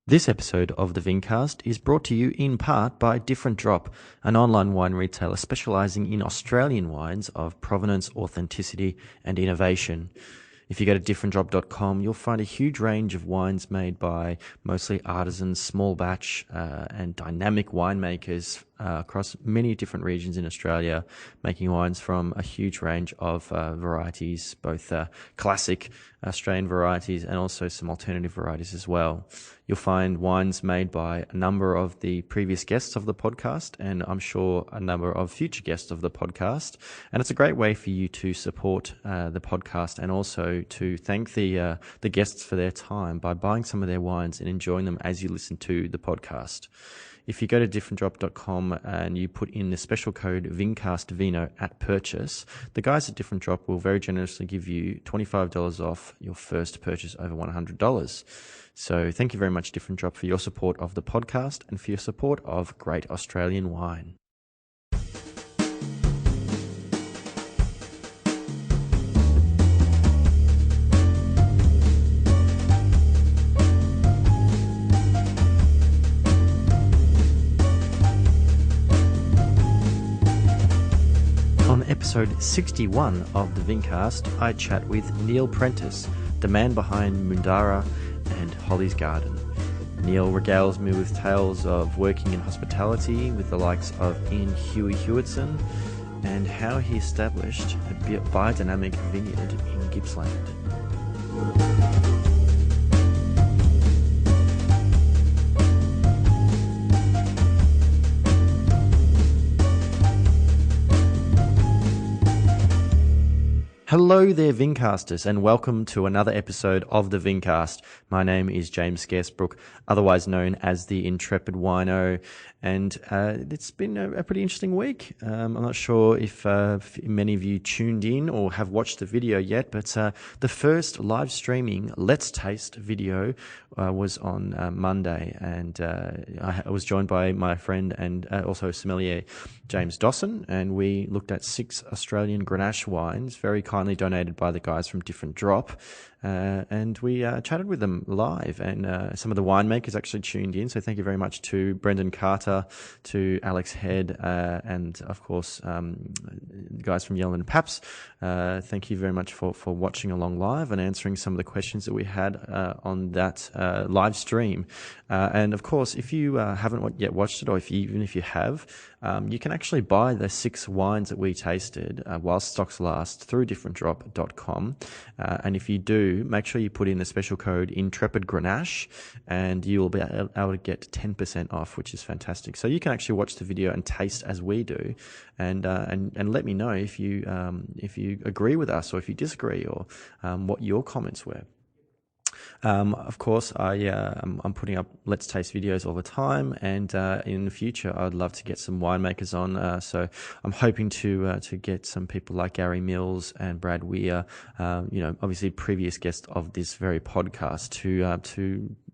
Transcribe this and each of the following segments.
This episode of the Vincast is brought to you in part by Different Drop, an online wine retailer specialising in Australian wines of provenance, authenticity and innovation. If you go to differentdrop.com, you'll find a huge range of wines made by mostly artisans, small batch and dynamic winemakers across many different regions in Australia, making wines from a huge range of varieties, both classic Australian varieties and also some alternative varieties as well. You'll find wines made by a number of the previous guests of the podcast, and I'm sure a number of future guests of the podcast. And it's a great way for you to support the podcast and also to thank the guests for their time by buying some of their wines and enjoying them as you listen to the podcast. If you go to differentdrop.com and you put in the special code VINCASTVINO at purchase, the guys at Different Drop will very generously give you $25 off your first purchase over $100. So thank you very much, Different Drop, for your support of the podcast and for your support of great Australian wine. Episode 61 of the Vincast, I chat with Neil Prentice, the man behind Moondarra and Holly's Garden. Neil regales me with tales of working in hospitality with the likes of Ian Huey Hewitson and how he established a biodynamic vineyard in Gippsland. Hello there, Vincasters, and welcome to another episode of the Vincast. My name is James Scaresbrook, otherwise known as the Intrepid Wino, and it's been a pretty interesting week. I'm not sure if many of you tuned in or have watched the video yet, but the first live streaming Let's Taste video was on Monday, and I was joined by my friend and also sommelier James Dawson, and we looked at 6 Australian Grenache wines, very kindly donated by the guys from Different Drop, and we chatted with them live, and some of the winemakers actually tuned in, so thank you very much to Brendan Carter, to Alex Head, and of course the guys from Yellen and Paps. Thank you very much for watching along live and answering some of the questions that we had on that live stream. And of course, if you haven't yet watched it, or even if you have, you can actually buy the 6 wines that we tasted while stocks last through differentdrop.com. And if you do, make sure you put in the special code Intrepid Grenache, and you will be able to get 10% off, which is fantastic. So you can actually watch the video and taste as we do, and let me know if you agree with us or if you disagree, or what your comments were. Of course, I'm putting up Let's Taste videos all the time, and in the future, I'd love to get some winemakers on. So I'm hoping to get some people like Gary Mills and Brad Weir, obviously previous guest of this very podcast,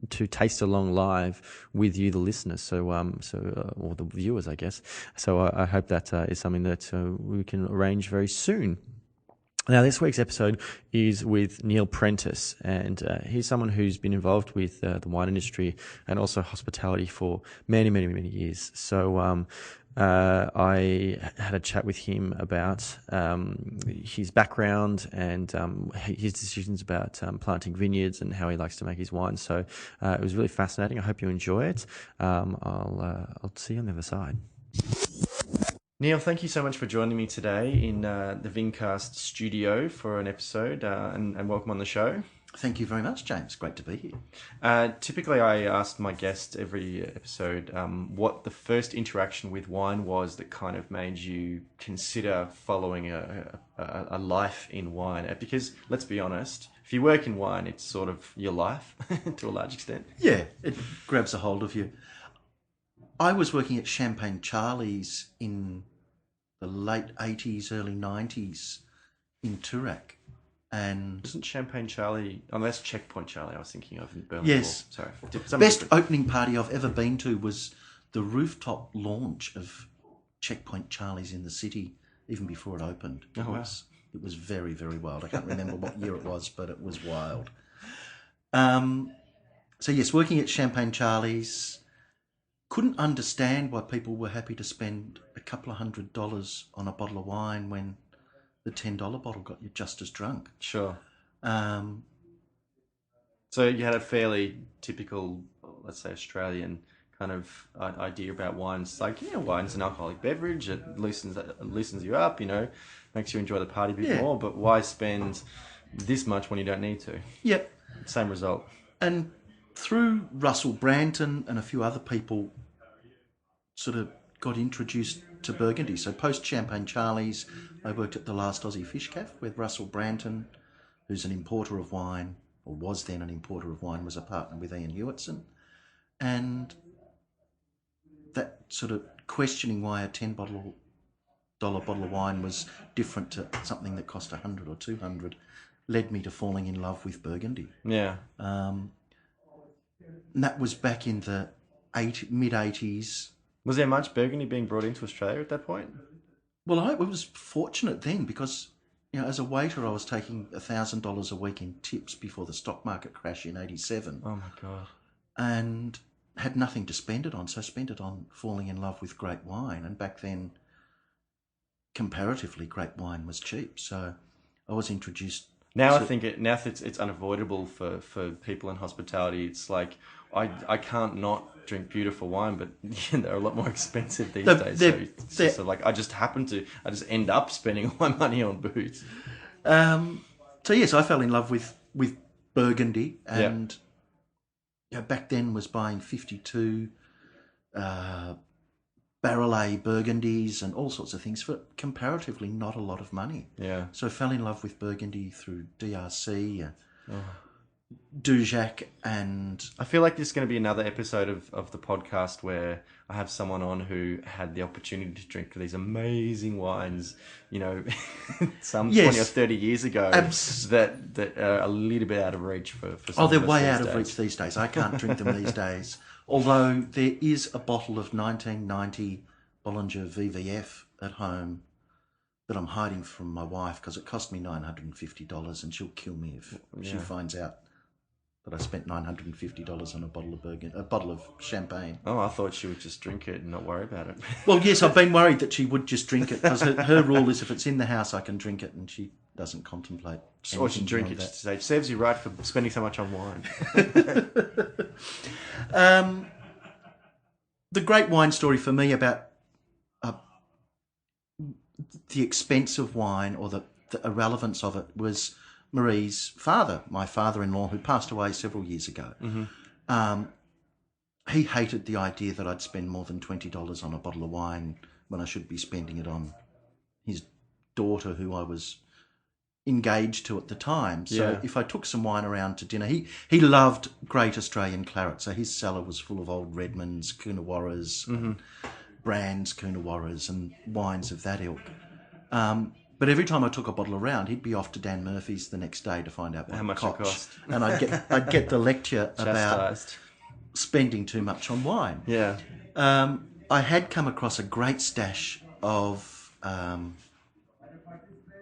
to taste along live with you, the listeners, or the viewers, I guess. So I hope that is something that we can arrange very soon. Now, this week's episode is with Neil Prentice, and he's someone who's been involved with the wine industry and also hospitality for many, many, many years. So I had a chat with him about his background and his decisions about planting vineyards and how he likes to make his wine. So it was really fascinating. I hope you enjoy it. I'll see you on the other side. Neil, thank you so much for joining me today in the Vincast studio for an episode, and welcome on the show. Thank you very much, James. Great to be here. Typically, I ask my guests every episode what the first interaction with wine was that kind of made you consider following a life in wine. Because, let's be honest, if you work in wine, it's sort of your life to a large extent. Yeah, it grabs a hold of you. I was working at Champagne Charlie's in the late 80s, early 90s in Toorak. And isn't Champagne Charlie, that's Checkpoint Charlie I was thinking of in Birmingham. Yes. Sorry. Best opening party I've ever been to was the rooftop launch of Checkpoint Charlie's in the city, even before it opened. It was very, very wild. I can't remember what year it was, but it was wild. So yes, working at Champagne Charlie's, couldn't understand why people were happy to spend a couple of $100 on a bottle of wine when the $10 bottle got you just as drunk. Sure. Um, So you had a fairly typical, let's say, Australian kind of idea about wines. Like, wine's an alcoholic beverage. It loosens you up, makes you enjoy the party a bit more. But why spend this much when you don't need to? Yep. Same result. And through Russell Branton and a few other people sort of got introduced to Burgundy. So post Champagne Charlie's, I worked at the Last Aussie Fish Cafe with Russell Branton, who's an importer of wine, or was then an importer of wine, was a partner with Ian Hewitson. And that sort of questioning why a $10 bottle of wine was different to something that cost $100 or $200 led me to falling in love with Burgundy. Yeah. And that was back in the mid-80s. Was there much Burgundy being brought into Australia at that point? Well, I was fortunate then because, as a waiter, I was taking $1,000 a week in tips before the stock market crash in 87. Oh, my God. And had nothing to spend it on, so spent it on falling in love with great wine. And back then, comparatively, great wine was cheap. So I was introduced... Now I think it's unavoidable for people in hospitality. It's like I can't not drink beautiful wine, but they're a lot more expensive these days. So it's just like I just end up spending all my money on booze. So yes, I fell in love with Burgundy, and back then was buying 52 Barrel Burgundies and all sorts of things for comparatively not a lot of money. Yeah. So I fell in love with Burgundy through DRC, Dujac, and... I feel like this is going to be another episode of the podcast where I have someone on who had the opportunity to drink these amazing wines, some 20 or 30 years ago that are a little bit out of reach for some of they're us way these out days. of reach these days. I can't drink them these days. Although there is a bottle of 1990 Bollinger VVF at home that I'm hiding from my wife because it cost me $950 and she'll kill me if she finds out that I spent $950 on a bottle of champagne. Oh, I thought she would just drink it and not worry about it. Well, yes, I've been worried that she would just drink it because her rule is if it's in the house, I can drink it, and she doesn't contemplate. Or she drink it. It serves you right for spending so much on wine. The great wine story for me about the expense of wine or the irrelevance of it was Marie's father, my father-in-law, who passed away several years ago. Mm-hmm. He hated the idea that I'd spend more than $20 on a bottle of wine when I should be spending it on his daughter, who I was engaged to at the time. So if I took some wine around to dinner, he loved great Australian claret. So his cellar was full of old Redmonds, Coonawarras, Brands, Coonawarras, and wines of that ilk. But every time I took a bottle around, he'd be off to Dan Murphy's the next day to find out how much it cost. And I'd get the lecture about spending too much on wine. Yeah. I had come across a great stash of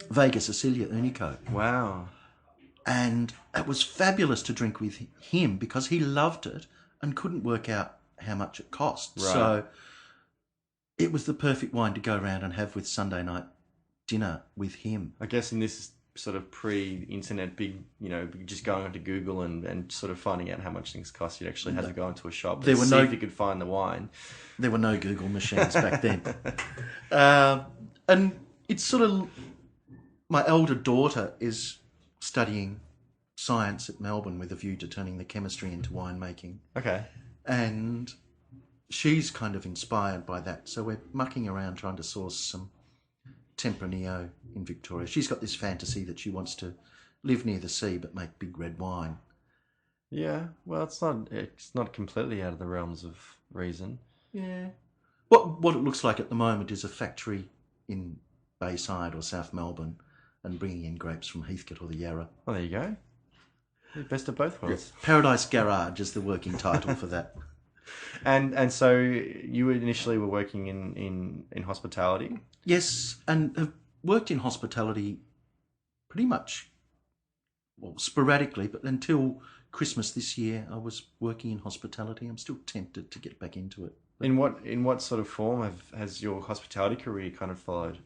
Vega Sicilia Unico. Wow. And it was fabulous to drink with him because he loved it and couldn't work out how much it cost. Right. So it was the perfect wine to go around and have with Sunday night dinner with him. I guess in this sort of pre-internet, just going onto Google and sort of finding out how much things cost, you actually had to go into a shop and see if you could find the wine. There were no Google machines back then. And it's sort of... My elder daughter is studying science at Melbourne with a view to turning the chemistry into winemaking. Okay. And she's kind of inspired by that. So we're mucking around trying to source some Tempranillo in Victoria. She's got this fantasy that she wants to live near the sea but make big red wine. Yeah, well, it's not completely out of the realms of reason. Yeah. What it looks like at the moment is a factory in Bayside or South Melbourne and bringing in grapes from Heathcote or the Yarra. Oh, there you go. Best of both worlds. Paradise Garage is the working title for that. And so you initially were working in hospitality? Yes, and have worked in hospitality pretty much, sporadically, but until Christmas this year, I was working in hospitality. I'm still tempted to get back into it. In what sort of form has your hospitality career kind of followed?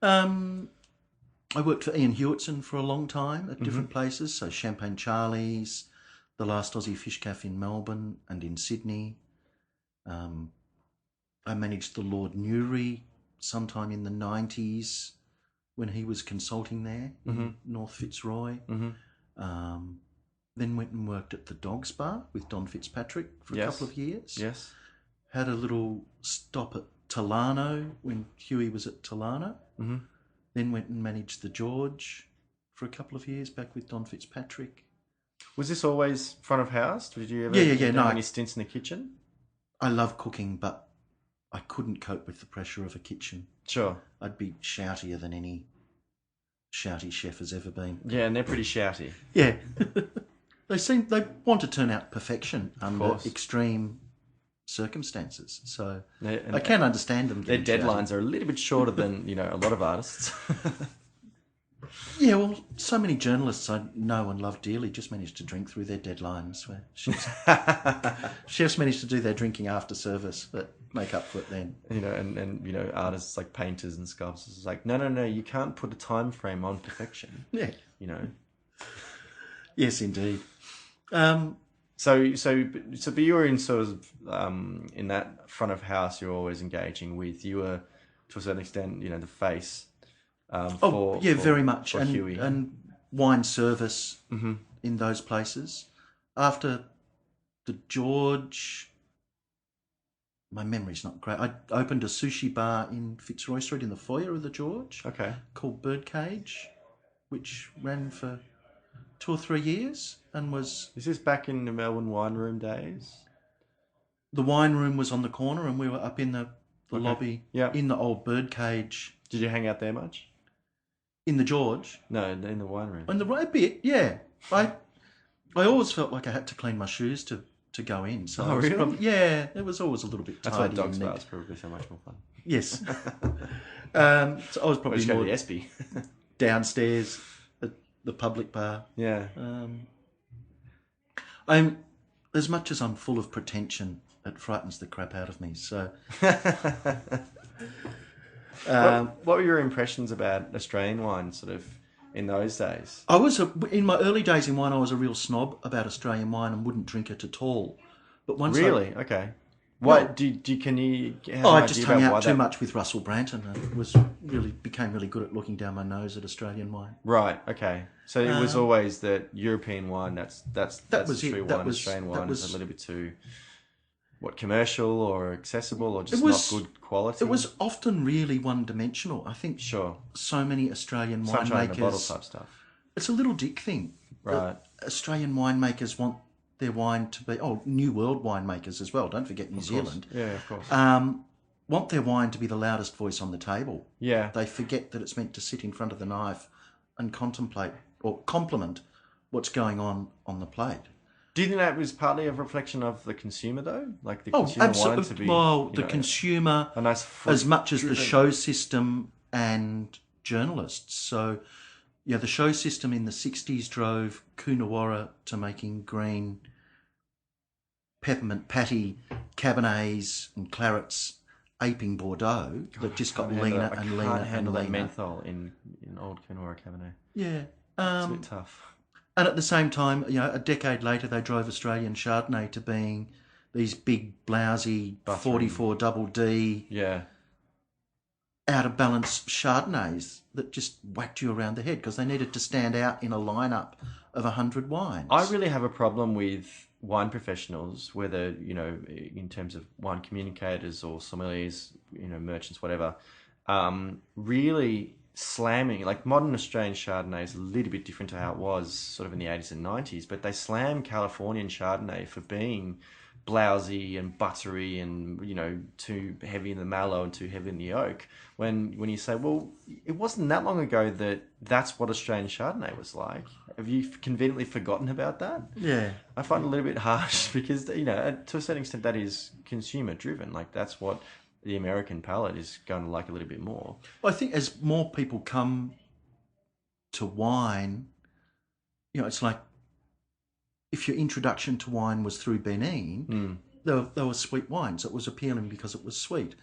I worked for Ian Hewitson for a long time at different places. So Champagne Charlie's, the Last Aussie Fish Cafe in Melbourne and in Sydney. I managed the Lord Newry sometime in the 90s when he was consulting there in North Fitzroy. Then went and worked at the Dogs Bar with Don Fitzpatrick for a couple of years. Yes. Had a little stop at Tolano when Huey was at Tolano. Then went and managed the George for a couple of years back with Don Fitzpatrick. Was this always front of house? Did you ever have any stints in the kitchen? I love cooking, but I couldn't cope with the pressure of a kitchen. Sure. I'd be shoutier than any shouty chef has ever been. Yeah, and they're pretty shouty. Yeah. They want to turn out perfection under extreme circumstances. So I can understand them. Their deadlines are a little bit shorter than, a lot of artists. Yeah, well, so many journalists I know and love dearly just managed to drink through their deadlines. Where chefs managed to do their drinking after service, but make up for it then. And artists like painters and sculptors, it's like, no, you can't put a time frame on perfection. Yeah. Yes, indeed. So but you were in sort of in that front of house. You're always engaging with. You were to a certain extent, the face. Very much, for Huey. And wine service in those places. After the George, my memory's not great. I opened a sushi bar in Fitzroy Street in the foyer of the George. Okay. Called Birdcage, which ran for 2 or 3 years and was... Is this back in the Melbourne wine room days? The wine room was on the corner and we were up in the lobby in the old Birdcage. Did you hang out there much? In the George? No, in the wine room. In the right bit, yeah. I always felt like I had to clean my shoes to go in. So really? It was always a little bit tidy. That's why Dogs Bar is probably so much more fun. Yes. So I was probably just go more to the Espy. downstairs at the public bar. Yeah. I'm as much as I'm full of pretension, it frightens the crap out of me. So. What were your impressions about Australian wine, sort of, in those days? In my early days in wine, I was a real snob about Australian wine and wouldn't drink it at all. But once okay. What can you? I just hung out too much with Russell Branton and became really good at looking down my nose at Australian wine. Right. Okay. So it was always that European wine. That's was true it. wine. Australian wine is a little bit too. Commercial or accessible or just not good quality? It was often really one-dimensional. I think so many Australian winemakers... Sunshine in a bottle type stuff. It's a little dick thing. Right. Australian winemakers want their wine to be... New World winemakers as well. Don't forget New Zealand. Yeah, of course. Want their wine to be the loudest voice on the table. Yeah. They forget that it's meant to sit in front of the knife and contemplate or compliment what's going on the plate. Do you think that was partly a reflection of the consumer, though? Like the consumer wanted to be... Well, the consumer, a nice as much as the show system and journalists. So, the show system in the 60s drove Coonawarra to making green peppermint patty Cabernets and Clarets aping Bordeaux that just got leaner and leaner and leaner. I can't handle that menthol in old Coonawarra Cabernet. Yeah. It's a bit tough. And at the same time, a decade later, they drove Australian Chardonnay to being these big, blousy, 44 double D, out of balance Chardonnays that just whacked you around the head because they needed to stand out in a lineup of 100 wines. I really have a problem with wine professionals, whether, in terms of wine communicators or sommeliers, merchants, whatever, really slamming, like modern Australian Chardonnay is a little bit different to how it was sort of in the 80s and 90s, but they slam Californian Chardonnay for being blousy and buttery and, too heavy in the mallow and too heavy in the oak. When you say, well, it wasn't that long ago that that's what Australian Chardonnay was like. Have you conveniently forgotten about that? Yeah. I find it a little bit harsh because, to a certain extent that is consumer driven. Like that's what the American palate is going to like a little bit more. Well, I think as more people come to wine, it's like if your introduction to wine was through Benin, they were sweet wines. It was appealing because it was sweet.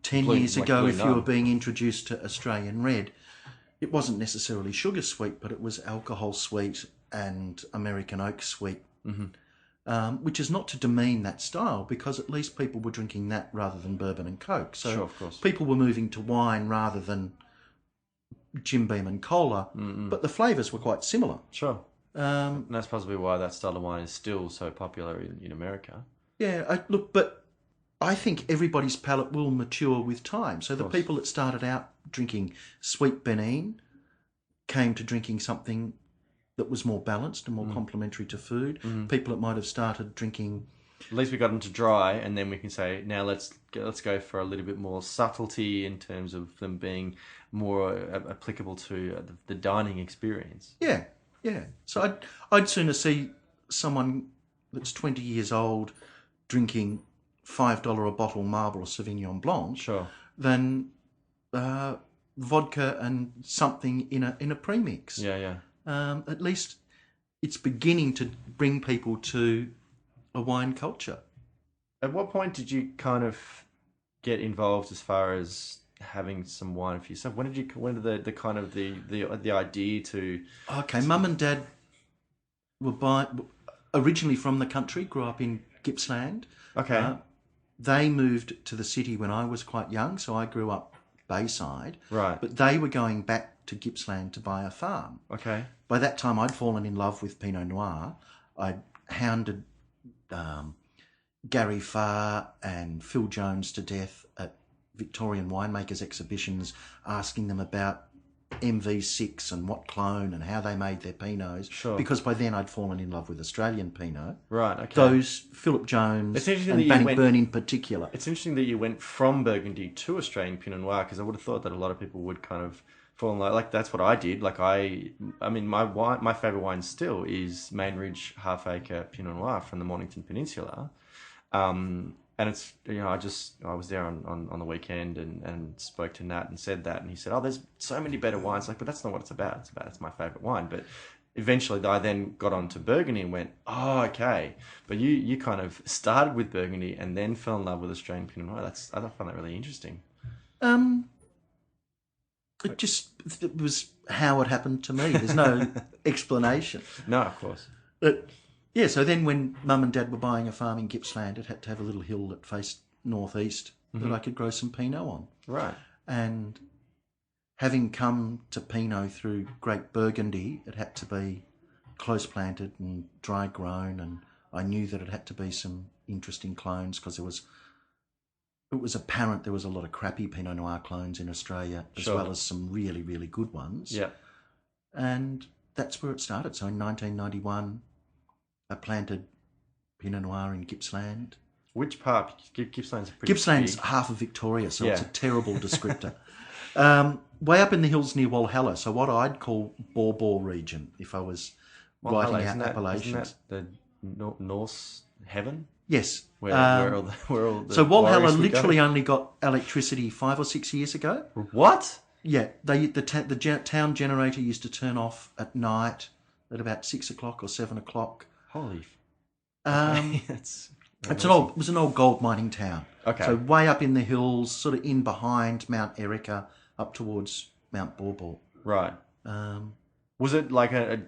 10 years ago, if you were being introduced to Australian red, it wasn't necessarily sugar sweet, but it was alcohol sweet and American oak sweet, which is not to demean that style, because at least people were drinking that rather than bourbon and Coke. So Sure, of course. people were moving to wine rather than Jim Beam and cola, but the flavours were quite similar. Sure. And that's possibly why that style of wine is still so popular in America. Yeah, but I think everybody's palate will mature with time. So the people that started out drinking sweet Benin came to drinking something that was more balanced and more complementary to food. People that might have started drinking... At least we got them to dry, and then we can say, now let's go for a little bit more subtlety in terms of them being more applicable to the dining experience. Yeah. So I'd sooner see someone that's 20 years old drinking $5 a bottle Marlborough Sauvignon Blanc than vodka and something in a premix. Yeah. At least it's beginning to bring people to a wine culture. At what point did you kind of get involved as far as having some wine for yourself? When did the idea to... Okay, Mum and Dad were originally from the country, grew up in Gippsland. Okay. They moved to the city when I was quite young, so I grew up Bayside. Right. But they were going back to Gippsland to buy a farm. Okay. By that time, I'd fallen in love with Pinot Noir. I'd hounded Gary Farr and Phil Jones to death at Victorian winemakers exhibitions, asking them about MV6 and what clone and how they made their Pinots. Sure. Because by then I'd fallen in love with Australian Pinot. Right, okay. Those, Philip Jones and Bannockburn in particular. It's interesting that you went from Burgundy to Australian Pinot Noir, because I would have thought that a lot of people would kind of fall in love. Like, that's what I did. Like, I mean, my favourite wine still is Main Ridge Half Acre Pinot Noir from the Mornington Peninsula. And it's, I was there on the weekend and spoke to Nat and said that, and he said, there's so many better wines. Like, but that's not what it's about. It's my favourite wine. But eventually I then got on to Burgundy and went, okay. But you kind of started with Burgundy and then fell in love with Australian Pinot Noir. I find that really interesting. It was how it happened to me. There's no explanation. No, of course. But yeah, so then when Mum and Dad were buying a farm in Gippsland, it had to have a little hill that faced northeast that I could grow some Pinot on. Right. And having come to Pinot through Great Burgundy, it had to be close planted and dry grown, and I knew that it had to be some interesting clones, because it was apparent there was a lot of crappy Pinot Noir clones in Australia, as well as some really, really good ones. Yeah. And that's where it started. So in 1991, I planted Pinot Noir in Gippsland. Which part? Gippsland's pretty Gippsland's big. half of Victoria, so it's a terrible descriptor. Way up in the hills near Walhalla, so what I'd call Baw region, if I was writing out appellations. Isn't that the Norse heaven? Yes. Where all the so Walhalla warriors would literally go? only got electricity 5 or 6 years ago. What? Yeah, the town generator used to turn off at night at about 6 o'clock or 7 o'clock. Holy. It was an old gold mining town. Okay. So way up in the hills, sort of in behind Mount Erica, up towards Mount Baw. Right. Was it like a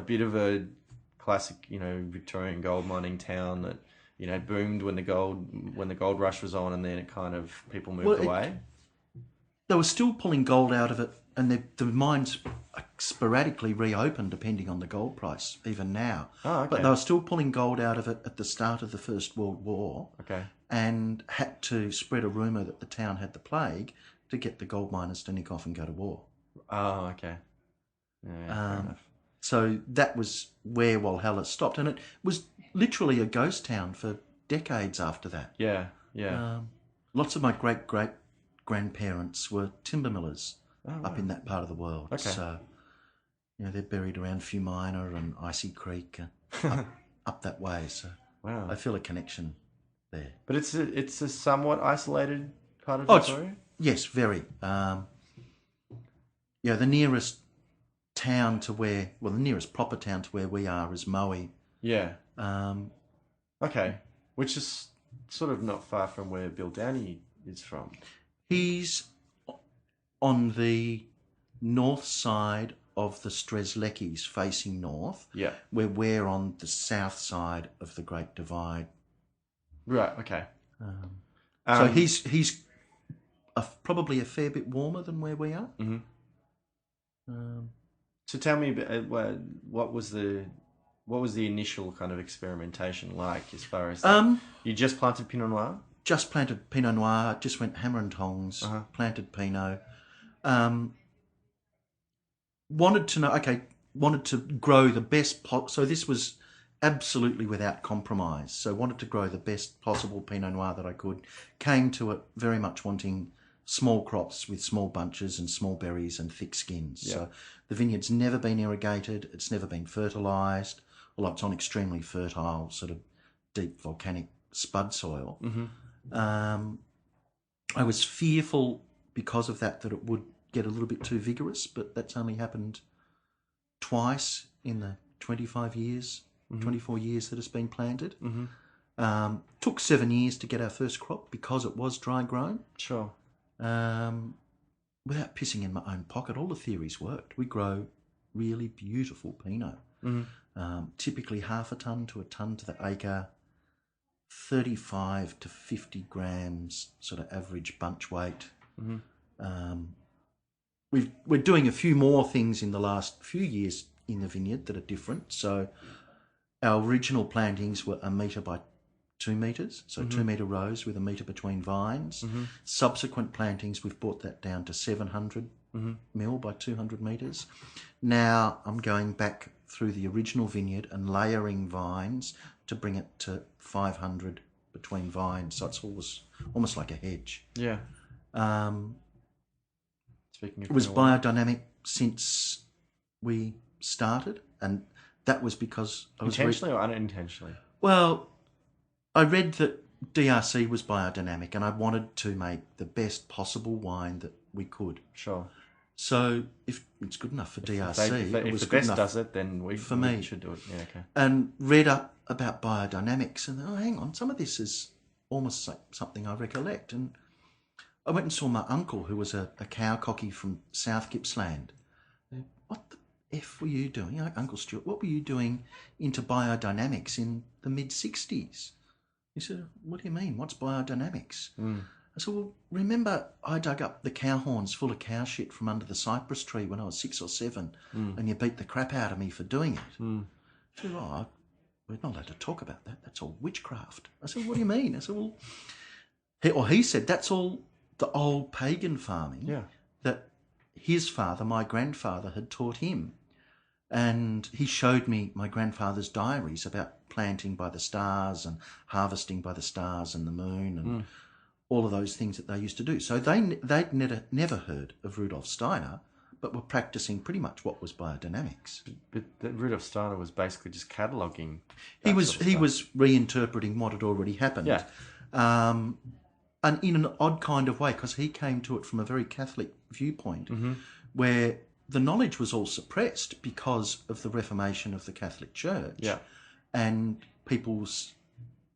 bit of a classic, Victorian gold mining town that, boomed when the gold rush was on, and then it kind of people moved away? They were still pulling gold out of it, and the mines sporadically reopened depending on the gold price, even now. Oh, okay. But they were still pulling gold out of it at the start of the First World War. Okay. And had to spread a rumour that the town had the plague to get the gold miners to nick off and go to war. Oh, okay. Yeah, fair enough. So that was where Walhalla stopped, and it was literally a ghost town for decades after that. Yeah, yeah. Lots of my great-great-grandparents were timber millers up in that part of the world. Okay. So, they're buried around Few Minor and Icy Creek, up that way. So wow. I feel a connection there. But it's a somewhat isolated part of Victoria? Yes, very. The nearest town to the nearest proper town to where we are is Moe, Yeah. Um, Okay. Which is sort of not far from where Bill Downey is from. he's on the north side of the Strzelecki's facing north, Yeah. where we're on the south side of the Great Divide. Right. Okay. So he's probably a fair bit warmer than where we are. So tell me a bit, what was the initial kind of experimentation like as far as you just planted Pinot Noir? Just planted Pinot Noir, just went hammer and tongs, planted Pinot. Wanted to grow the best so this was absolutely without compromise. So wanted to grow the best possible Pinot Noir that I could. Came to it very much wanting small crops with small bunches and small berries and thick skins. Yeah. So the vineyard's never been irrigated. It's never been fertilised. Although it's on extremely fertile, sort of deep volcanic spud soil. I was fearful because of that it would get a little bit too vigorous, but that's only happened twice in the 24 years that it's been planted. Took 7 years to get our first crop because it was dry grown. Sure. Without pissing in my own pocket, all the theories worked. We grow really beautiful Pinot. Typically half a tonne to a tonne to the acre, 35 to 50 grams sort of average bunch weight. We're doing a few more things in the last few years in the vineyard that are different. So our original plantings were 1 metre by 2 metres, so 2 metre rows with 1 metre between vines. Subsequent plantings, we've brought that down to 700 mil by 200 metres. Now I'm going back through the original vineyard and layering vines to bring it to 500 between vines. So it's almost like a hedge. Yeah. It was biodynamic since we started, and that was because I was intentionally or unintentionally. Well, I read that DRC was biodynamic, and I wanted to make the best possible wine that we could. Sure. So if it's good enough for DRC, if the best does it, then we should do it. Yeah, okay. And read up about biodynamics, and hang on, some of this is almost like something I recollect. And I went and saw my uncle, who was a cow cocky from South Gippsland. What the F were you doing, Uncle Stuart? What were you doing into biodynamics in the mid-60s? He said, what do you mean? What's biodynamics? I said, well, remember I dug up the cow horns full of cow shit from under the cypress tree when I was 6 or 7 and you beat the crap out of me for doing it. He said, we're not allowed to talk about that. That's all witchcraft. I said, what do you mean? I said, well, he said, that's all the old pagan farming that his father, my grandfather, had taught him. And he showed me my grandfather's diaries about planting by the stars and harvesting by the stars and the moon and all of those things that they used to do. So they'd never heard of Rudolf Steiner, but were practicing pretty much what was biodynamics. But Rudolf Steiner was basically just cataloguing. He was reinterpreting what had already happened. Yeah. And in an odd kind of way, because he came to it from a very Catholic viewpoint, where the knowledge was all suppressed because of the Reformation of the Catholic Church and people's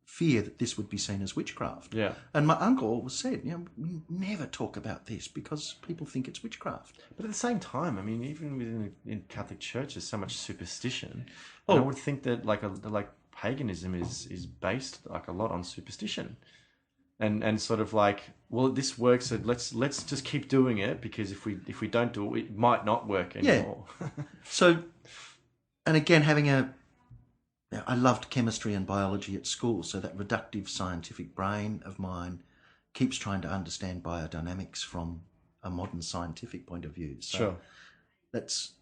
fear that this would be seen as witchcraft. Yeah. And my uncle always said, we never talk about this because people think it's witchcraft. But at the same time, I mean, even within the Catholic Church, there's so much superstition. And I would think that like paganism is based like a lot on superstition. And sort of like, well, this works, so let's just keep doing it, because if we don't do it, it might not work anymore. Yeah. So, and again, I loved chemistry and biology at school, so that reductive scientific brain of mine keeps trying to understand biodynamics from a modern scientific point of view. So that's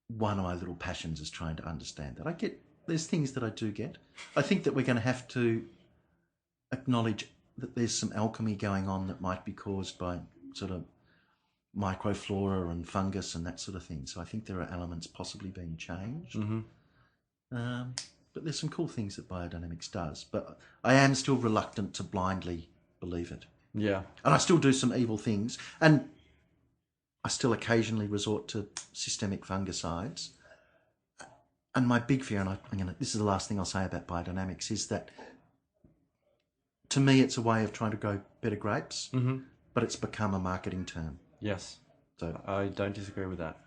one of my little passions, is trying to understand that. There's things that I do get. I think that we're going to have to acknowledge that there's some alchemy going on that might be caused by sort of microflora and fungus and that sort of thing. So I think there are elements possibly being changed. But there's some cool things that biodynamics does. But I am still reluctant to blindly believe it. Yeah. And I still do some evil things. And I still occasionally resort to systemic fungicides. and my big fear, and this is the last thing I'll say about biodynamics, is that to me it's a way of trying to grow better grapes, but it's become a marketing term. Yes. So I don't disagree with that.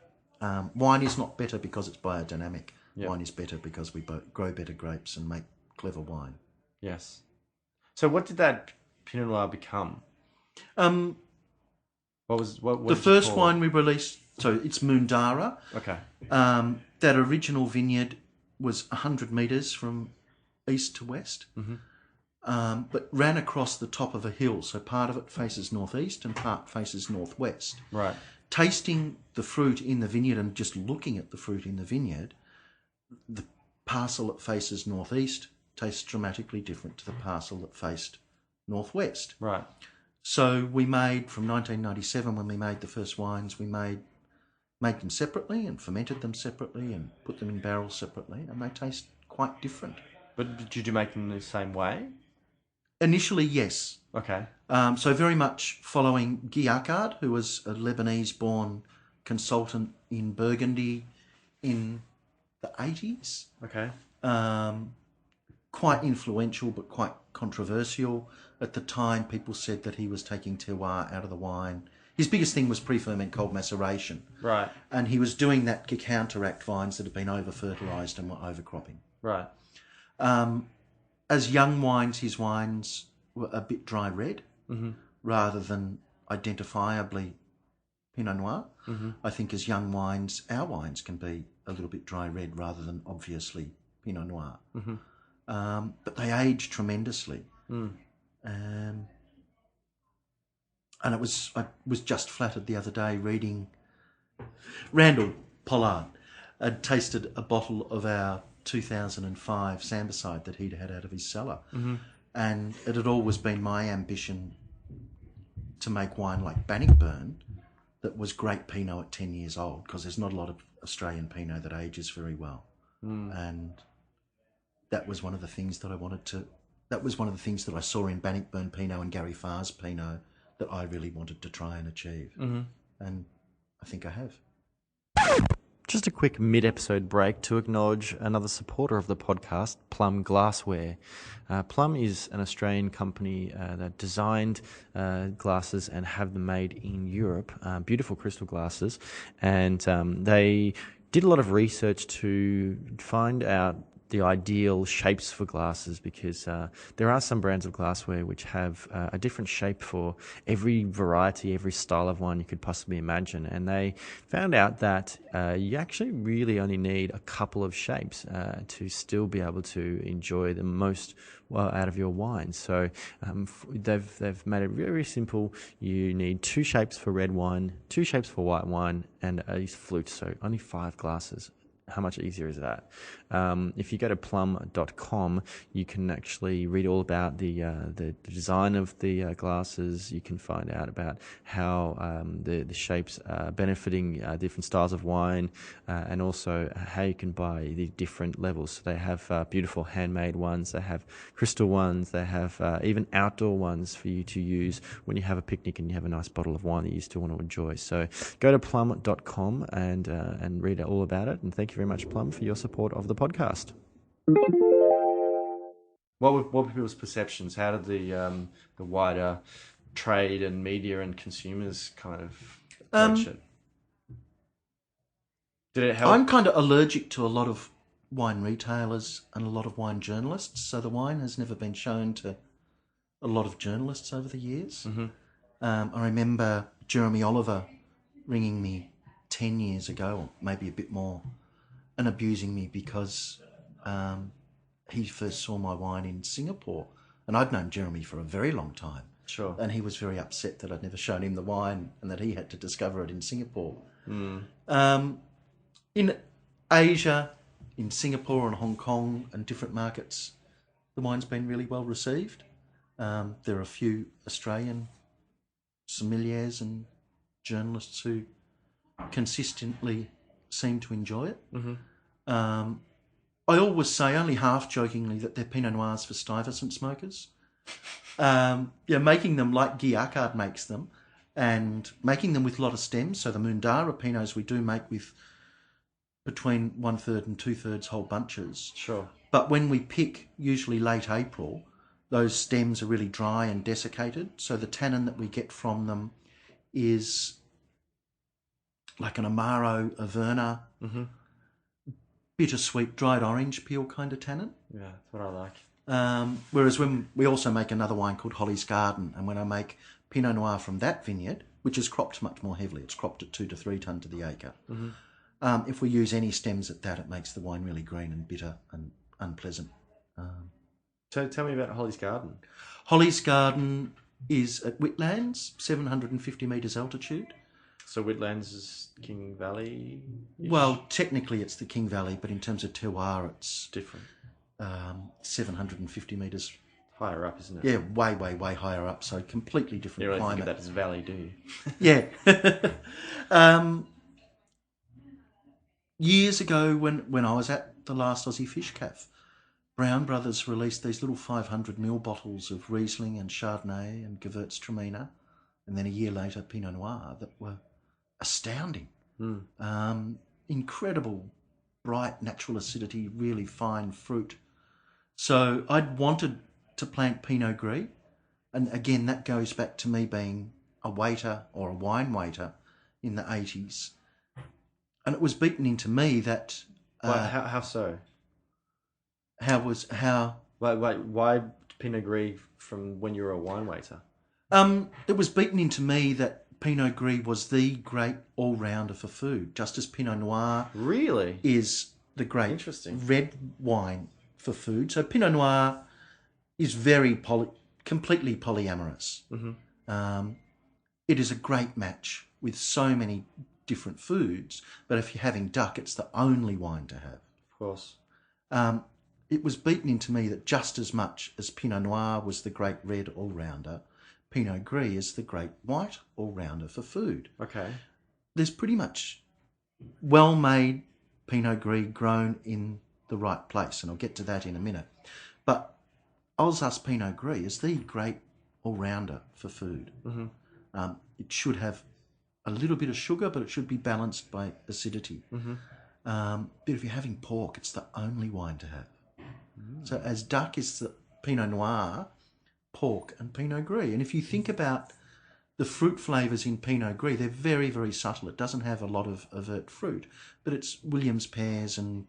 wine is not better because it's biodynamic. Yep. Wine is better because we grow better grapes and make clever wine. Yes. So what did that Pinot Noir become? What The did you first call wine it? we released, so it's Moondarra. Okay. That original vineyard was 100 metres from east to west, but ran across the top of a hill. So part of it faces northeast and part faces northwest. Right. Tasting the fruit in the vineyard and just looking at the fruit in the vineyard, the parcel that faces northeast tastes dramatically different to the parcel that faced northwest. Right. So we made, from 1997 when we made the first wines, we made them separately and fermented them separately and put them in barrels separately, and they taste quite different. But did you make them the same way? Initially, yes. Okay. So very much following Guy, who was a Lebanese-born consultant in Burgundy in the 80s. Okay. Quite influential but quite controversial. At the time, people said that he was taking terroir out of the wine. His biggest thing was pre-ferment cold maceration. Right. And he was doing that to counteract vines that had been over-fertilised and were overcropping. Right. As young wines, his wines were a bit dry red rather than identifiably Pinot Noir. I think as young wines, our wines can be a little bit dry red rather than obviously Pinot Noir. But they age tremendously. And I was just flattered the other day reading Randall Pollard had tasted a bottle of our 2005 Sambicide that he'd had out of his cellar. And it had always been my ambition to make wine like Bannockburn that was great Pinot at 10 years old, because there's not a lot of Australian Pinot that ages very well. And that was one of the things that I wanted to... That was one of the things that I saw in Bannockburn Pinot and Gary Farr's Pinot that I really wanted to try and achieve. And I think I have. Just a quick mid-episode break to acknowledge another supporter of the podcast, Plum Glassware. Plum is an Australian company that designed glasses and have them made in Europe, beautiful crystal glasses, and they did a lot of research to find out the ideal shapes for glasses, because there are some brands of glassware which have a different shape for every variety, every style of wine you could possibly imagine. And they found out that you actually really only need a couple of shapes to still be able to enjoy the most out of your wine. So they've made it very simple. You need 2 shapes for red wine, 2 shapes for white wine, and a flute. So only 5 glasses. How much easier is that? If you go to plum.com, you can actually read all about the design of the glasses. You can find out about how the shapes are benefiting different styles of wine, and also how you can buy the different levels. So they have beautiful handmade ones, they have crystal ones, they have even outdoor ones for you to use when you have a picnic and you have a nice bottle of wine that you still want to enjoy. So go to plum.com and read all about it. And thank you very much, Plum, for your support of the podcast. What were people's perceptions? How did the wider trade and media and consumers kind of approach it? Did it help? I'm kind of allergic to a lot of wine retailers and a lot of wine journalists, so the wine has never been shown to a lot of journalists over the years. I remember Jeremy Oliver ringing me 10 years ago, or maybe a bit more, and abusing me because he first saw my wine in Singapore. And I'd known Jeremy for a very long time. Sure. And he was very upset that I'd never shown him the wine and that he had to discover it in Singapore. In Asia, in Singapore and Hong Kong and different markets, the wine's been really well received. There are a few Australian sommeliers and journalists who consistently seem to enjoy it. I always say, only half jokingly, that they're Pinot Noirs for Stuyvesant smokers. Making them like Guy makes them, and making them with a lot of stems. So the Moondarra Pinots we do make with between 1/3 and 2/3 whole bunches. Sure. But when we pick, usually late April, those stems are really dry and desiccated. So the tannin that we get from them is like an Amaro, Averna, bittersweet dried orange peel kind of tannin. Yeah, that's what I like. Whereas when we also make another wine called Holly's Garden, and when I make Pinot Noir from that vineyard, which is cropped much more heavily, it's cropped at 2 to 3 tonne to the acre. If we use any stems at that, it makes the wine really green and bitter and unpleasant. So tell me about Holly's Garden. Holly's Garden is at Whitlands, 750 metres altitude. So Whitlands is King Valley? Well, technically it's the King Valley, but in terms of terroir, it's Different. 750 metres. Higher up, isn't it? Yeah, way higher up, so completely different You don't climate. think of that as valley, do you? Yeah. Years ago, when I was at the last Aussie Fish Cafe, Brown Brothers released these little 500ml bottles of Riesling and Chardonnay and Gewürztraminer, and then a year later Pinot Noir, that were astounding. Incredible, bright, natural acidity, really fine fruit. So I'd wanted to plant Pinot Gris, and again that goes back to me being a waiter or a wine waiter in the 80s, and it was beaten into me that How so? How Why Pinot Gris from when you were a wine waiter? it was beaten into me that Pinot Gris was the great all-rounder for food, just as Pinot Noir Really? is the great Interesting. red wine for food. So Pinot Noir is completely polyamorous. It is a great match with so many different foods, but if you're having duck, it's the only wine to have. Of course. It was beaten into me that just as much as Pinot Noir was the great red all-rounder, Pinot Gris is the great white all-rounder for food. Okay. There's pretty much well-made Pinot Gris grown in the right place, and I'll get to that in a minute. But Alsace Pinot Gris is the great all-rounder for food. It should have a little bit of sugar, but it should be balanced by acidity. But if you're having pork, it's the only wine to have. So as duck is the Pinot Noir, pork and Pinot Gris. And if you think about the fruit flavours in Pinot Gris, they're very, very subtle. It doesn't have a lot of overt fruit, but it's Williams pears and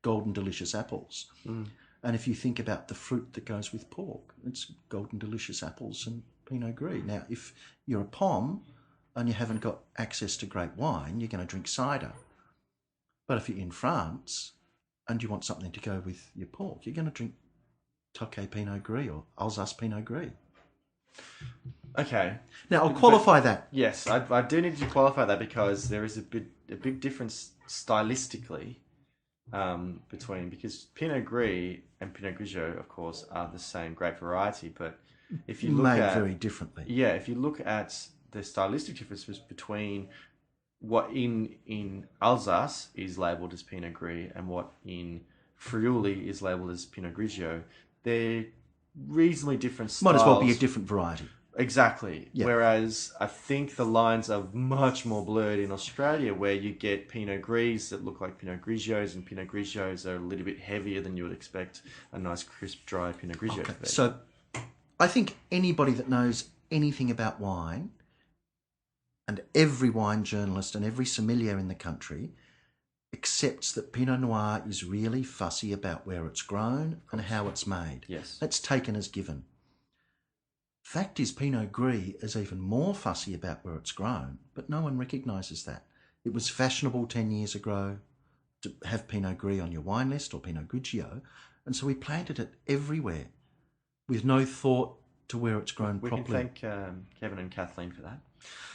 golden delicious apples. And if you think about the fruit that goes with pork, it's golden delicious apples and Pinot Gris. Now, if you're a POM and you haven't got access to great wine, you're going to drink cider. But if you're in France and you want something to go with your pork, you're going to drink Tokay Pinot Gris or Alsace Pinot Gris. Okay. Now, I'll qualify that. Yes, I do need to qualify that because there is a big difference stylistically because Pinot Gris and Pinot Grigio, of course, are the same grape variety, but if you look made very differently. Yeah, if you look at the stylistic differences between what in Alsace is labelled as Pinot Gris and what in Friuli is labelled as Pinot Grigio, they're reasonably different styles. Might as well be a different variety. Exactly. Yeah. Whereas I think the lines are much more blurred in Australia, where you get Pinot Gris that look like Pinot Grigios, and Pinot Grigios are a little bit heavier than you would expect a nice, crisp, dry Pinot Grigio to be. So I think anybody that knows anything about wine, and every wine journalist and every sommelier in the country, accepts that Pinot Noir is really fussy about where it's grown and how it's made. Yes. That's taken as given. Fact is, Pinot Gris is even more fussy about where it's grown, but no one recognises that. It was fashionable 10 years ago to have Pinot Gris on your wine list or Pinot Grigio, and so we planted it everywhere with no thought to where it's grown properly. We can thank Kevin and Kathleen for that.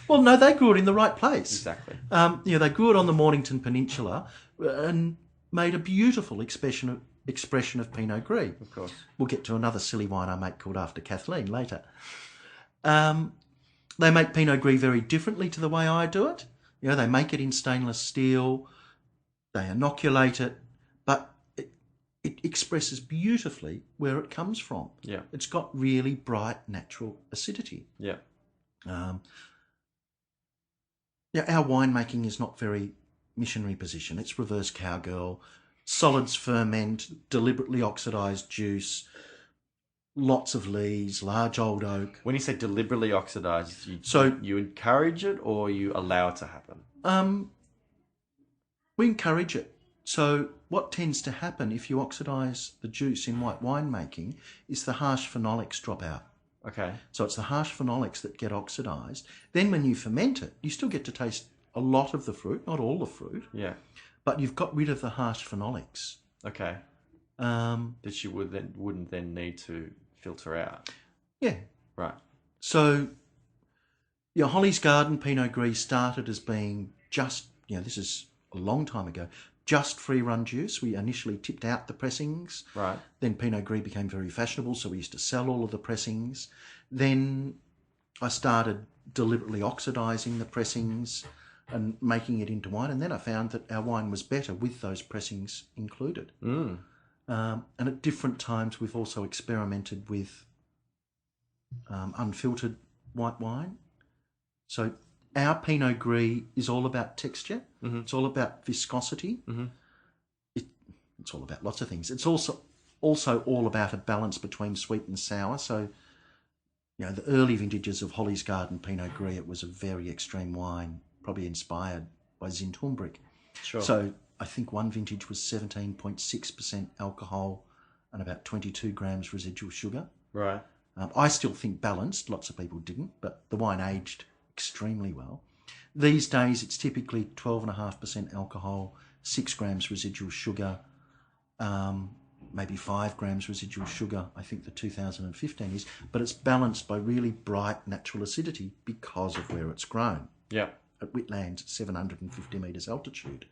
Well, no, they grew it in the right place. Exactly. They grew it on the Mornington Peninsula and made a beautiful expression of Pinot Gris. Of course. We'll get to another silly wine I make called After Kathleen later. They make Pinot Gris very differently to the way I do it. They make it in stainless steel, they inoculate it, but it expresses beautifully where it comes from. Yeah. It's got really bright, natural acidity. Yeah. Our winemaking is not very missionary position. It's reverse cowgirl, solids ferment, deliberately oxidised juice, lots of lees, large old oak. When you say deliberately oxidised, So- you encourage it or you allow it to happen? We encourage it. So what tends to happen if you oxidise the juice in white wine making is the harsh phenolics drop out. Okay. So it's the harsh phenolics that get oxidised. Then when you ferment it, you still get to taste a lot of the fruit, not all the fruit, Yeah. but you've got rid of the harsh phenolics. Okay. That you wouldn't then need to filter out. Yeah. Right. So, Holly's Garden Pinot Gris started as being just, this is a long time ago, just free-run juice. We initially tipped out the pressings. Right. Then Pinot Gris became very fashionable, so we used to sell all of the pressings. Then I started deliberately oxidising the pressings and making it into wine. And then I found that our wine was better with those pressings included. Mm. And at different times, we've also experimented with unfiltered white wine. So our Pinot Gris is all about texture. Mm-hmm. It's all about viscosity. Mm-hmm. It's all about lots of things. It's also all about a balance between sweet and sour. So, the early vintages of Holly's Garden Pinot Gris, it was a very extreme wine, probably inspired by Zintumbric. Sure. So I think one vintage was 17.6% alcohol and about 22 grams residual sugar. Right. I still think balanced. Lots of people didn't, but the wine aged extremely well. These days, it's typically 12.5% alcohol, 6 grams residual sugar, maybe 5 grams residual sugar, I think the 2015 is, but it's balanced by really bright natural acidity because of where it's grown. Yeah. At Whitland, 750 metres altitude.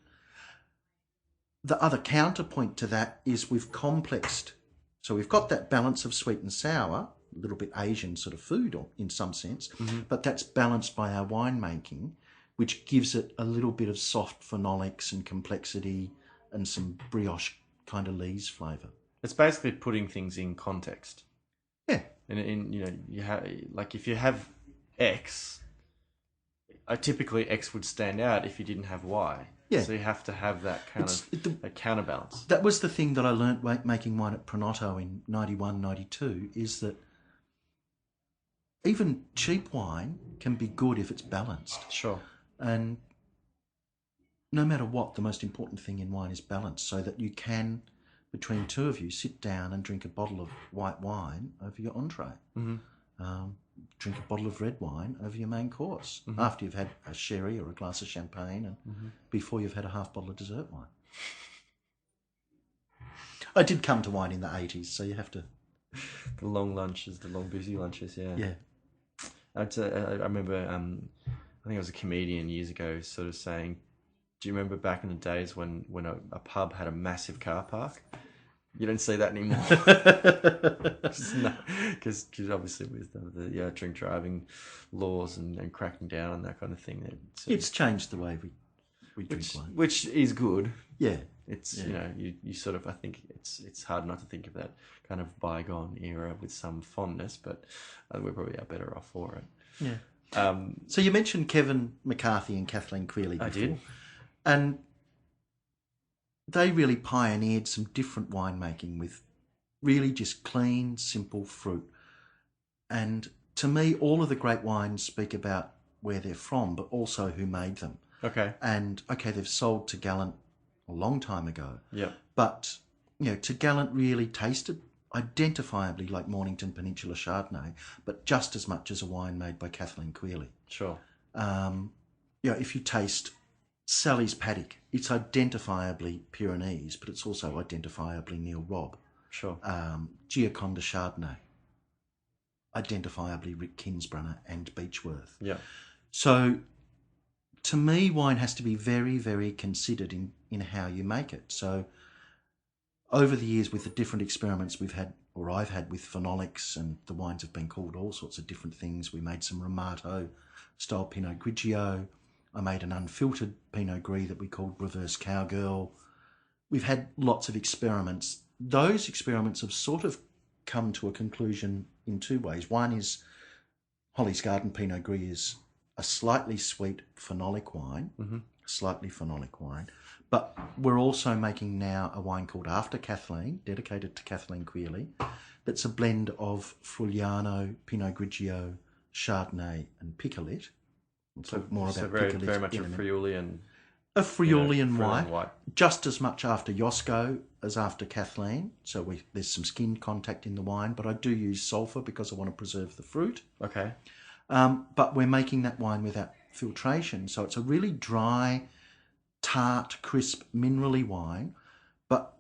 The other counterpoint to that is we've complexed. So we've got that balance of sweet and sour, a little bit Asian sort of food in some sense, but that's balanced by our winemaking, which gives it a little bit of soft phenolics and complexity and some brioche kind of lees flavour. It's basically putting things in context. Yeah. And you have, like, if you have X, typically X would stand out if you didn't have Y. Yeah. So you have to have that kind of a counterbalance. That was the thing that I learnt making wine at Pronotto in 91, 92, is that even cheap wine can be good if it's balanced. Sure. And no matter what, the most important thing in wine is balance, so that you can, between two of you, sit down and drink a bottle of white wine over your entree. Mm-hmm. Drink a bottle of red wine over your main course, after you've had a sherry or a glass of champagne and before you've had a half bottle of dessert wine. I did come to wine in the 80s, so you have to... The long lunches, the long busy lunches, yeah. Yeah. I remember, I think it was a comedian years ago sort of saying, do you remember back in the days when a pub had a massive car park? You don't see that anymore. Because obviously with the drink driving laws and cracking down on that kind of thing. It's changed the way we drink wine. Which is good. Yeah. It's, you sort of, I think it's hard not to think of that kind of bygone era with some fondness, but we probably are better off for it. Yeah. So you mentioned Kevin McCarthy and Kathleen Quealy before. I did. And they really pioneered some different winemaking with really just clean, simple fruit. And to me, all of the great wines speak about where they're from, but also who made them. Okay. And, they've sold to Gallant a long time ago. Yeah. But, to Gallant really tasted identifiably like Mornington Peninsula Chardonnay, but just as much as a wine made by Kathleen Quealy. Sure. If you taste Sally's Paddock, it's identifiably Pyrenees, but it's also identifiably Neil Robb. Sure. Gioconda Chardonnay, identifiably Rick Kinsbrunner and Beechworth. Yeah. So, to me, wine has to be very, very considered in how you make it. So, over the years, with the different experiments we've had, or I've had with phenolics, and the wines have been called all sorts of different things. We made some Ramato style Pinot Grigio. I made an unfiltered Pinot Gris that we called Reverse Cowgirl. We've had lots of experiments. Those experiments have sort of come to a conclusion in two ways. One is Holly's Garden Pinot Gris is a slightly sweet phenolic wine, slightly phenolic wine. But we're also making now a wine called After Kathleen, dedicated to Kathleen Queerley. That's a blend of Friulano, Pinot Grigio, Chardonnay, and Picolet. We'll talk more about very, Picolet very much in a a minute. Friulian. A Friulian Friulian white, just as much after Yosco as after Kathleen. So there's some skin contact in the wine, but I do use sulphur because I want to preserve the fruit. Okay. But we're making that wine without filtration, so it's a really dry, tart, crisp, minerally wine, but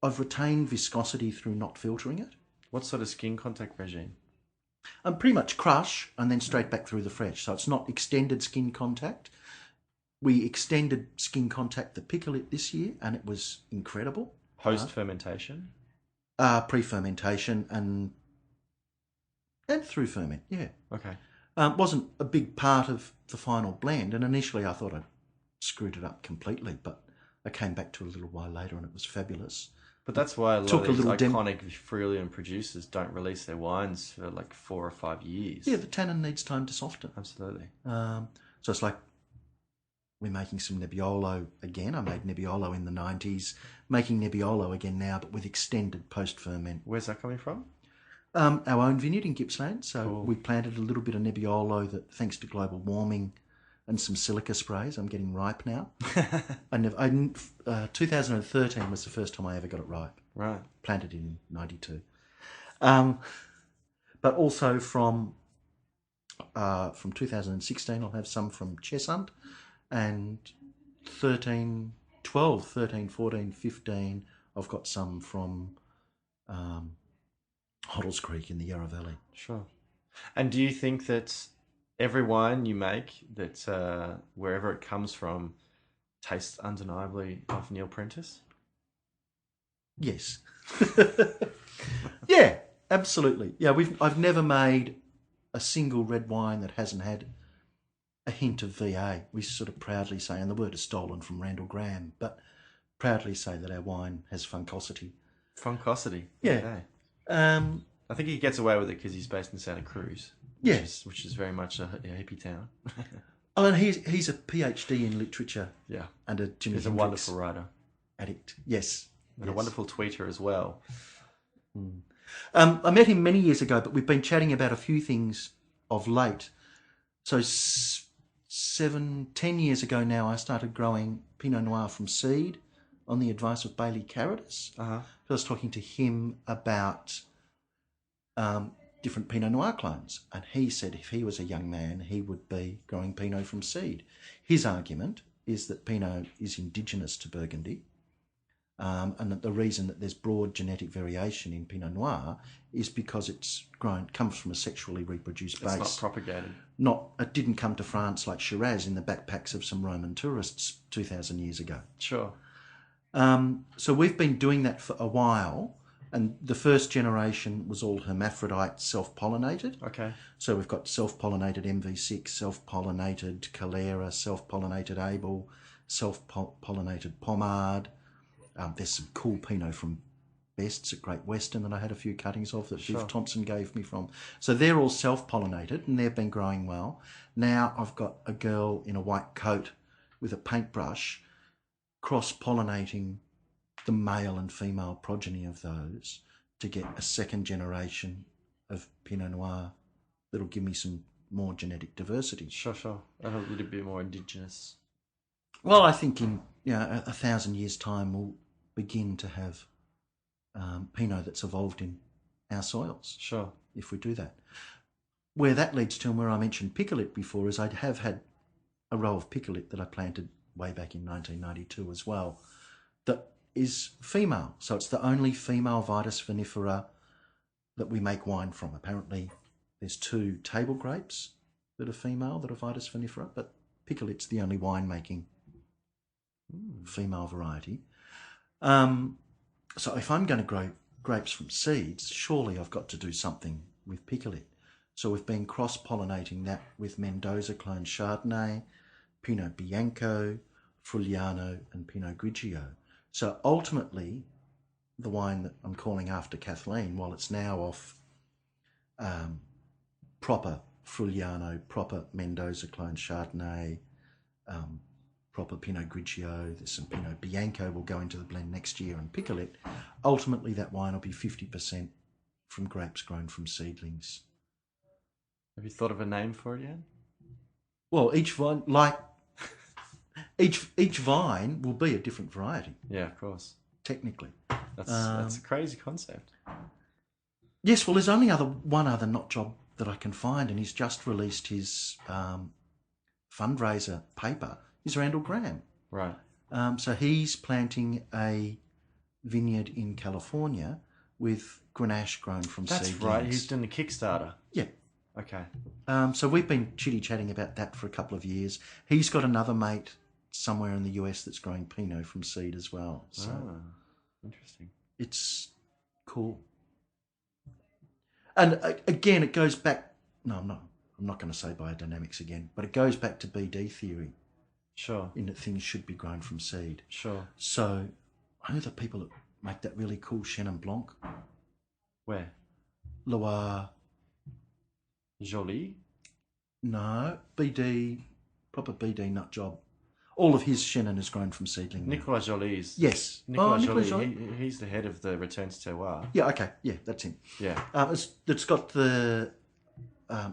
I've retained viscosity through not filtering it. What sort of skin contact regime? Pretty much crush and then straight back through the fresh. So it's not extended skin contact. We extended skin contact the Picolet this year, and it was incredible. Post-fermentation? Pre-fermentation and through ferment, yeah. Okay. Wasn't a big part of the final blend, and initially I thought I'd screwed it up completely, but I came back to it a little while later and it was fabulous. But that's why a lot of these iconic Friulian producers don't release their wines for like 4 or 5 years. Yeah, the tannin needs time to soften. Absolutely. So it's like we're making some Nebbiolo again. I made Nebbiolo in the 90s, making Nebbiolo again now, but with extended post-ferment. Where's that coming from? Our own vineyard in Gippsland. So Cool. We planted a little bit of Nebbiolo that, thanks to global warming and some silica sprays, I'm getting ripe now. 2013 was the first time I ever got it ripe. Right. Planted in 92. But also from 2016, I'll have some from Cheshunt, and 13, 14, 15, I've got some from Hoddles Creek in the Yarra Valley. Sure. And do you think that every wine you make, that wherever it comes from, tastes undeniably of Neil Prentice? Yes. Yeah, absolutely. Yeah, I've never made a single red wine that hasn't had a hint of VA. We sort of proudly say, and the word is stolen from Randall Graham, but proudly say that our wine has funkosity. Funkosity? Yeah. Okay. I think he gets away with it because he's based in Santa Cruz. Yes. Which is very much a hippie town. Oh, and he's a PhD in literature. Yeah. And a Jimi He's a Hendrix wonderful writer. addict. Yes. And a wonderful tweeter as well. I met him many years ago, but we've been chatting about a few things of late. So 10 years ago now, I started growing Pinot Noir from seed on the advice of Bailey Carradus. Uh-huh. I was talking to him about different Pinot Noir clones, and he said if he was a young man, he would be growing Pinot from seed. His argument is that Pinot is indigenous to Burgundy, and that the reason that there's broad genetic variation in Pinot Noir is because comes from a sexually reproduced base. It's not propagated. It didn't come to France like Shiraz in the backpacks of some Roman tourists 2,000 years ago. Sure. So we've been doing that for a while, and the first generation was all hermaphrodite, self-pollinated. Okay. So we've got self-pollinated MV6, self-pollinated Calera, self-pollinated Abel, self-pollinated Pommard. There's some cool Pinot from Best's at Great Western that I had a few cuttings of that Viv Thompson gave me from. So they're all self-pollinated and they've been growing well. Now I've got a girl in a white coat with a paintbrush cross-pollinating the male and female progeny of those to get a second generation of Pinot Noir that'll give me some more genetic diversity. Sure. And a little bit more indigenous. Well, I think in 1,000 years' time we'll begin to have Pinot that's evolved in our soils. Sure. If we do that. Where that leads to, and where I mentioned Picolet before, is I have had a row of Picolet that I planted way back in 1992 as well, that is female. So it's the only female Vitis vinifera that we make wine from. Apparently there's 2 table grapes that are female that are Vitis vinifera, but Picolet's the only wine-making female variety. So if I'm going to grow grapes from seeds, surely I've got to do something with Picolet. So we've been cross-pollinating that with Mendoza clone Chardonnay, Pinot Bianco, Friulano and Pinot Grigio. So ultimately, the wine that I'm calling After Kathleen, while it's now off proper Friulano, proper Mendoza clone Chardonnay, proper Pinot Grigio. There's some Pinot Bianco will go into the blend next year and pickle it. Ultimately, that wine will be 50% from grapes grown from seedlings. Have you thought of a name for it yet? Well, each vine, each vine will be a different variety. Yeah, of course. Technically, that's a crazy concept. Yes, well, there's only one other nut job that I can find, and he's just released his fundraiser paper. Is Randall Graham. Right. So he's planting a vineyard in California with Grenache grown from seedlings. That's right. He's doing the Kickstarter. Yeah. Okay. So we've been chitty-chatting about that for a couple of years. He's got another mate somewhere in the US that's growing Pinot from seed as well. So interesting. It's cool. And again, it goes back... No, I'm not going to say biodynamics again, but it goes back to BD theory. Sure. In that things should be grown from seed. Sure. So I know the people that make that really cool Chenin Blanc. Where? Loire. Jolie? No, BD, proper BD nut job. All of his Chenin is grown from seedling. Nicolas Jolie's. Yes. Nicolas Jolie. Jolie. He's the head of the Return to Terroir. Yeah, okay. Yeah, that's him. Yeah. It's got the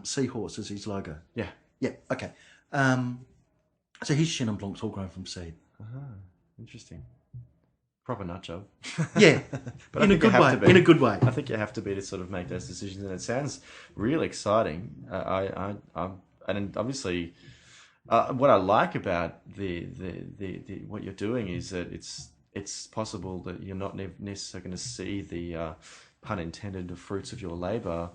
seahorse as his logo. Yeah. Yeah, okay. So his Chenin Blanc's all grown from seed. Interesting. Proper nut job. Yeah, but in a good way. In a good way. I think you have to be to sort of make those decisions, and it sounds really exciting. And obviously, what I like about the what you're doing is that it's possible that you're not necessarily going to see the pun intended the fruits of your labour,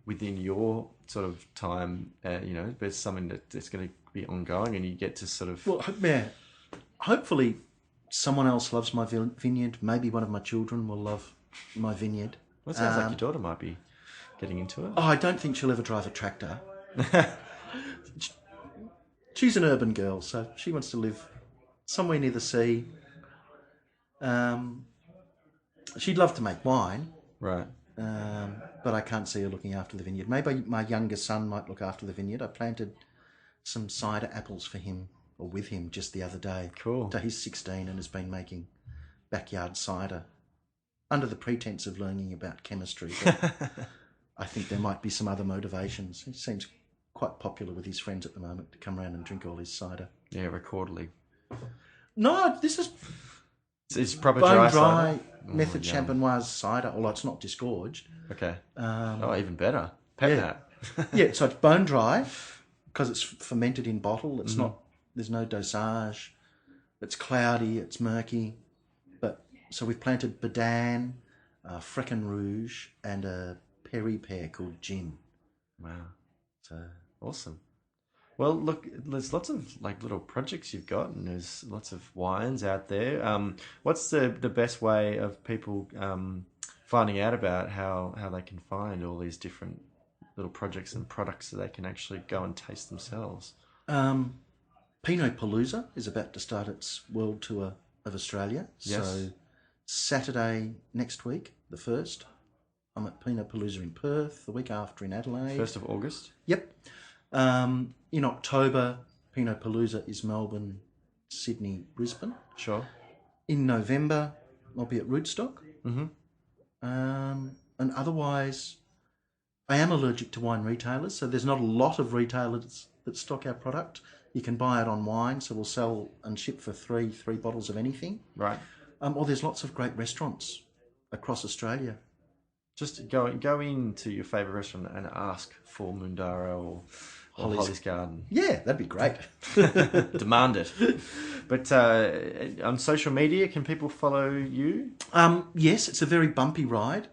within your sort of time. There's something that's going to be ongoing, and you get to sort of hopefully someone else loves my vineyard. Maybe one of my children will love my vineyard. Well, it sounds like your daughter might be getting into it. Oh, I don't think she'll ever drive a tractor. She's an urban girl, so she wants to live somewhere near the sea. She'd love to make wine. Right. But I can't see her looking after the vineyard. Maybe my younger son might look after the vineyard. I planted some cider apples for him, or with him, just the other day. Cool. So he's 16 and has been making backyard cider under the pretense of learning about chemistry. But I think there might be some other motivations. He seems quite popular with his friends at the moment to come around and drink all his cider. Yeah, recordly. No, this is it's proper bone dry method champenoise cider. Although it's not disgorged. Okay. Even better. Nat. Yeah, so it's bone dry because it's fermented in bottle. It's not. There's no dosage. It's cloudy. It's murky. But so we've planted Badan, Frecken Rouge, and a Perry pear called Gin. Wow. So awesome. Well, look, there's lots of little projects you've got, and there's lots of wines out there. What's the best way of people finding out about how they can find all these different little projects and products that they can actually go and taste themselves? Pinot Palooza is about to start its world tour of Australia. Yes. So Saturday next week, the 1st, I'm at Pinot Palooza in Perth, the week after in Adelaide. 1st of August? Yep. In October, Pinot Palooza is Melbourne, Sydney, Brisbane. Sure. In November, I'll be at Rootstock. Mm-hmm. And otherwise, I am allergic to wine retailers, so there's not a lot of retailers that stock our product. You can buy it on wine, so we'll sell and ship for three bottles of anything. Right. Or there's lots of great restaurants across Australia. Just go into your favourite restaurant and ask for Moondarra or Holly's Garden. Yeah, that'd be great. Demand it. But on social media, can people follow you? Yes, it's a very bumpy ride.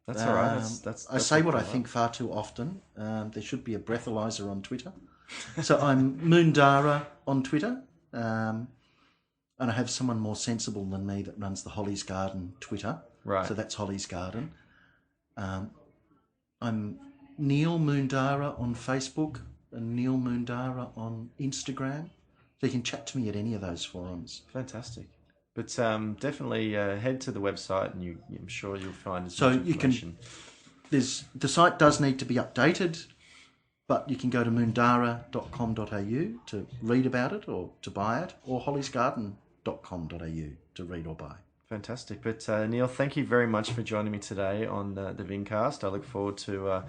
That's all right. That's I say what I think far too often. There should be a breathalyzer on Twitter. So I'm Moondarra on Twitter. And I have someone more sensible than me that runs the Holly's Garden Twitter. Right. So that's Holly's Garden. I'm Neil Moondarra on Facebook and Neil Moondarra on Instagram. So you can chat to me at any of those forums. Fantastic. But definitely head to the website, and I'm sure you'll find as much information. The site does need to be updated. But you can go to moondarra.com.au to read about it or to buy it, or hollysgarden.com.au to read or buy. Fantastic. But Neil, thank you very much for joining me today on the Vincast. I look forward to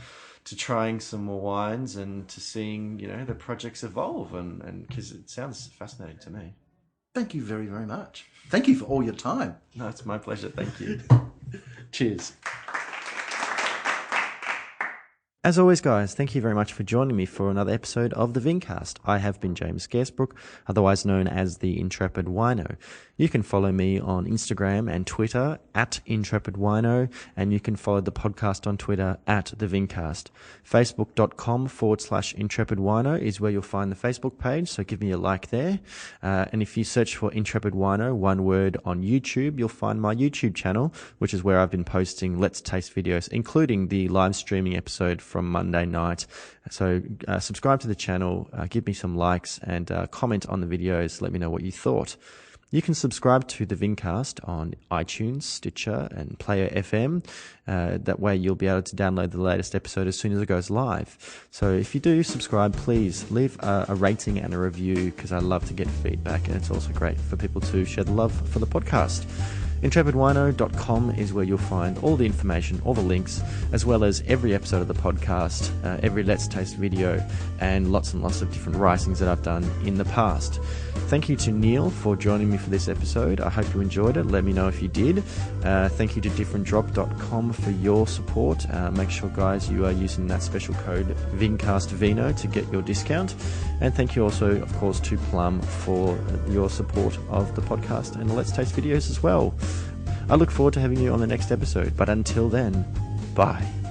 trying some more wines and to seeing, the projects evolve, and because it sounds fascinating to me. Thank you very, very much. Thank you for all your time. No, it's my pleasure. Thank you. Cheers. As always, guys, thank you very much for joining me for another episode of the Vincast. I have been James Scaresbrook, otherwise known as the Intrepid Wino. You can follow me on Instagram and Twitter at Intrepid Wino, and you can follow the podcast on Twitter at the Vincast. Facebook.com/Intrepid Wino is where you'll find the Facebook page, so give me a like there. And if you search for Intrepid Wino, one word, on YouTube, you'll find my YouTube channel, which is where I've been posting Let's Taste videos, including the live streaming episode from Monday night. So subscribe to the channel, give me some likes, and comment on the videos. Let me know what you thought. You can subscribe to the Vincast on iTunes, Stitcher, and Player FM. That way you'll be able to download the latest episode as soon as it goes live. So if you do subscribe, please leave a rating and a review, because I love to get feedback, and it's also great for people to share the love for the podcast. IntrepidWino.com is where you'll find all the information, all the links, as well as every episode of the podcast, every Let's Taste video, and lots of different writings that I've done in the past. Thank you to Neil for joining me for this episode. I hope you enjoyed it. Let me know if you did. Thank you to differentdrop.com for your support. Make sure, guys, you are using that special code VINCASTVINO to get your discount. And thank you also, of course, to Plum for your support of the podcast and the Let's Taste videos as well. I look forward to having you on the next episode, but until then, bye.